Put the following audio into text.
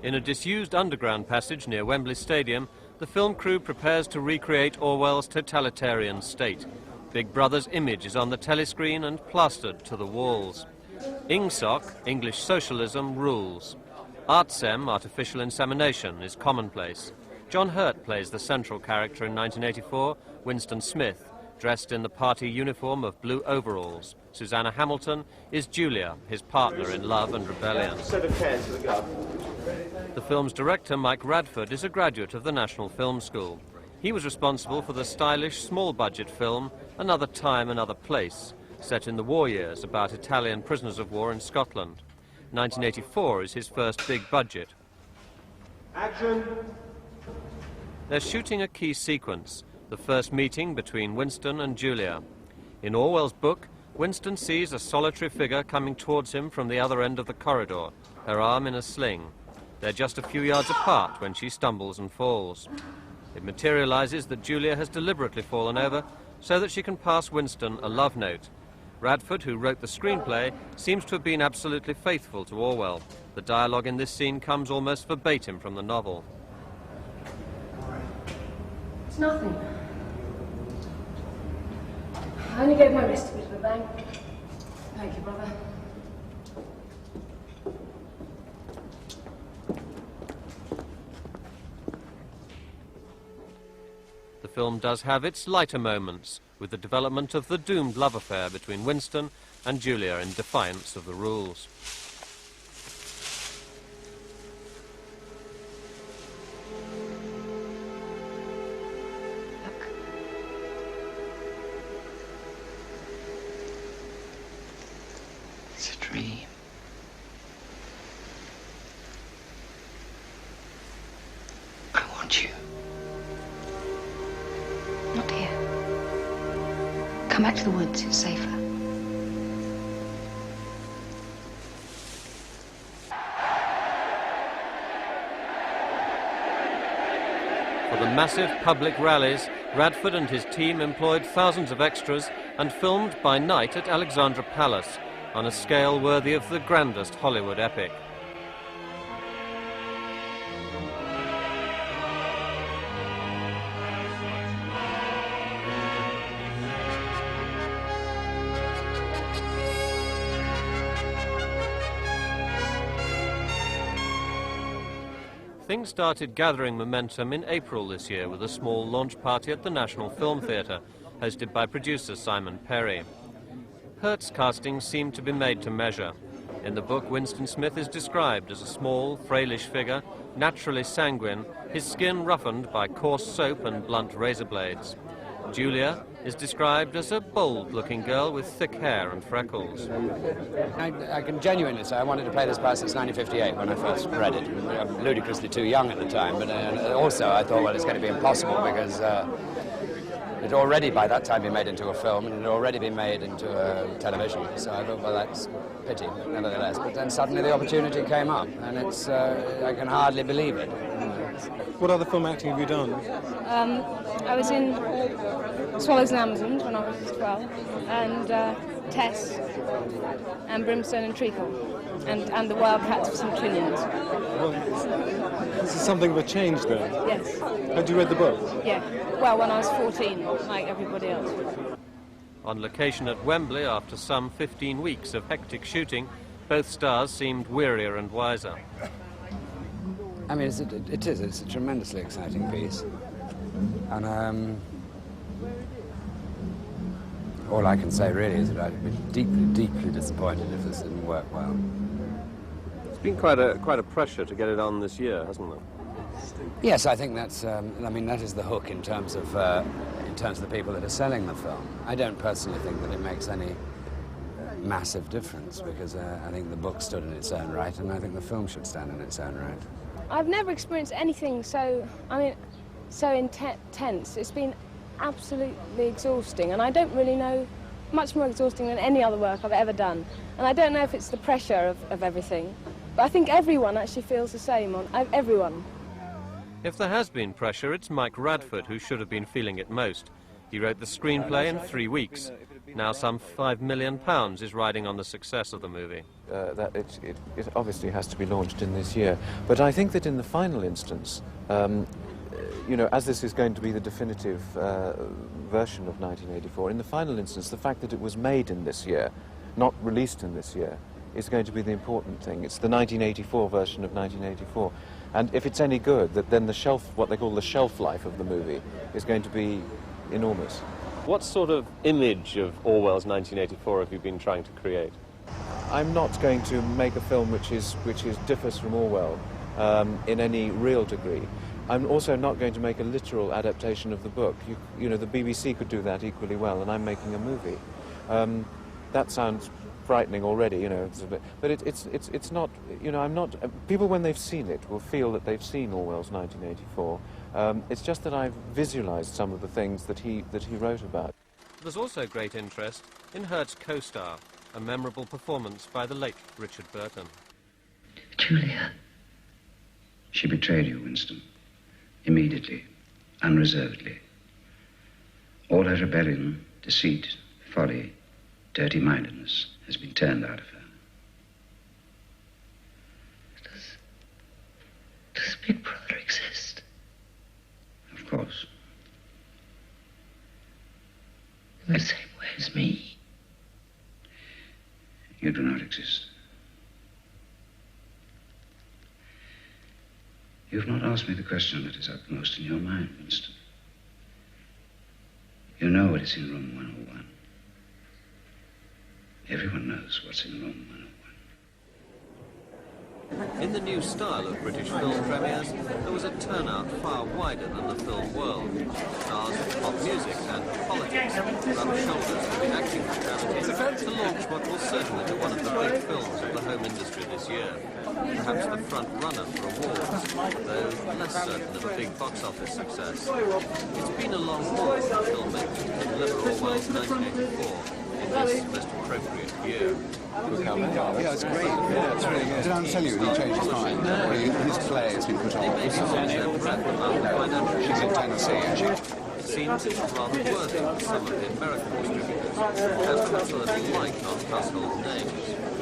In a disused underground passage near Wembley Stadium, the film crew prepares to recreate Orwell's totalitarian state. Big Brother's image is on the telescreen and plastered to the walls. INGSOC, English socialism, rules. ArtSem, artificial insemination, is commonplace. John Hurt plays the central character in 1984, Winston Smith, dressed in the party uniform of blue overalls. Susanna Hamilton is Julia, his partner in love and rebellion. The film's director, Mike Radford, is a graduate of the National Film School. He was responsible for the stylish, small-budget film Another Time, Another Place, set in the war years about Italian prisoners of war in Scotland. 1984 is his first big budget. Action! They're shooting a key sequence, the first meeting between Winston and Julia. In Orwell's book, Winston sees a solitary figure coming towards him from the other end of the corridor, her arm in a sling. They're just a few yards apart when she stumbles and falls. It materializes that Julia has deliberately fallen over so that she can pass Winston a love note. Radford, who wrote the screenplay, seems to have been absolutely faithful to Orwell. The dialogue in this scene comes almost verbatim from the novel. It's nothing. I only gave my wrist a bit of a bang. Thank you, brother. The film does have its lighter moments, with the development of the doomed love affair between Winston and Julia in defiance of the rules. Look. It's a dream. I want you. Not here. Come back to the woods, it's safer. For the massive public rallies, Radford and his team employed thousands of extras and filmed by night at Alexandra Palace, on a scale worthy of the grandest Hollywood epic. Things started gathering momentum in April this year with a small launch party at the National Film Theatre, hosted by producer Simon Perry. Hurt's casting seemed to be made to measure. In the book, Winston Smith is described as a small, frailish figure, naturally sanguine, his skin roughened by coarse soap and blunt razor blades. Julia is described as a bold-looking girl with thick hair and freckles. I can genuinely say I wanted to play this part since 1958 when I first read it. I'm ludicrously too young at the time, but also I thought, well, it's going to be impossible because it had already by that time been made into a film and it had already been made into a television. So I thought, well, that's a pity, nevertheless. But then suddenly the opportunity came up, and it's I can hardly believe it. What other film acting have you done? I was in Swallows and Amazons when I was 12, and Tess, and Brimstone and Treacle, and the Wildcats of St. Trinian's. Well, this is something of a change then. Yes. Had you read the book? Yeah. Well, when I was 14, like everybody else. On location at Wembley, after some 15 weeks of hectic shooting, both stars seemed wearier and wiser. I mean, it's a tremendously exciting piece. And all I can say really is that I'd be deeply, deeply disappointed if this didn't work well. It's been quite a pressure to get it on this year, hasn't it? Yes, I think that's. I mean, that is the hook in terms of the people that are selling the film. I don't personally think that it makes any massive difference because I think the book stood in its own right, and I think the film should stand in its own right. I've never experienced anything so intense. It's been absolutely exhausting, and I don't really know, much more exhausting than any other work I've ever done. And I don't know if it's the pressure of everything, but I think everyone actually feels the same, everyone. If there has been pressure, it's Mike Radford who should have been feeling it most. He wrote the screenplay in 3 weeks. Now some £5 million is riding on the success of the movie. that it obviously has to be launched in this year. But I think that in the final instance, you know, as this is going to be the definitive version of 1984, in the final instance, the fact that it was made in this year, not released in this year, is going to be the important thing. It's the 1984 version of 1984. And if it's any good, then the what they call the shelf life of the movie is going to be enormous. What sort of image of Orwell's 1984 have you been trying to create? I'm not going to make a film which differs from Orwell in any real degree. I'm also not going to make a literal adaptation of the book. You know, the BBC could do that equally well, and I'm making a movie. That sounds frightening already, you know, but it's not, you know, I'm not, people when they've seen it will feel that they've seen Orwell's 1984. It's just that I've visualized some of the things that he wrote about. There's also great interest in Hurt's co-star, a memorable performance by the late Richard Burton. Julia. She betrayed you, Winston. Immediately, unreservedly. All her rebellion, deceit, folly, dirty-mindedness has been turned out of her. Does Big Brother exist? Of course. In the same way as me? You do not exist. You've not asked me the question that is upmost in your mind, Winston. You know what is in room 101. Everyone knows what's in room 101. In the new style of British film premieres, there was a turnout far wider than the film world. Stars of pop music and politics rubbed shoulders with the acting fraternity to launch what will certainly be one of the big films of the home industry this year. Perhaps the front runner for awards, though less certain of a big box office success. It's been a long haul for filmmakers to deliver Orwell's 1984 in this most appropriate year. Yeah, it's great. Yeah, it's really good. Did I tell you he changed his mind? His play has been put on. She's in Tennessee, actually. It seems it's rather worthy for some of the American distributors, as perhaps a little light on household names.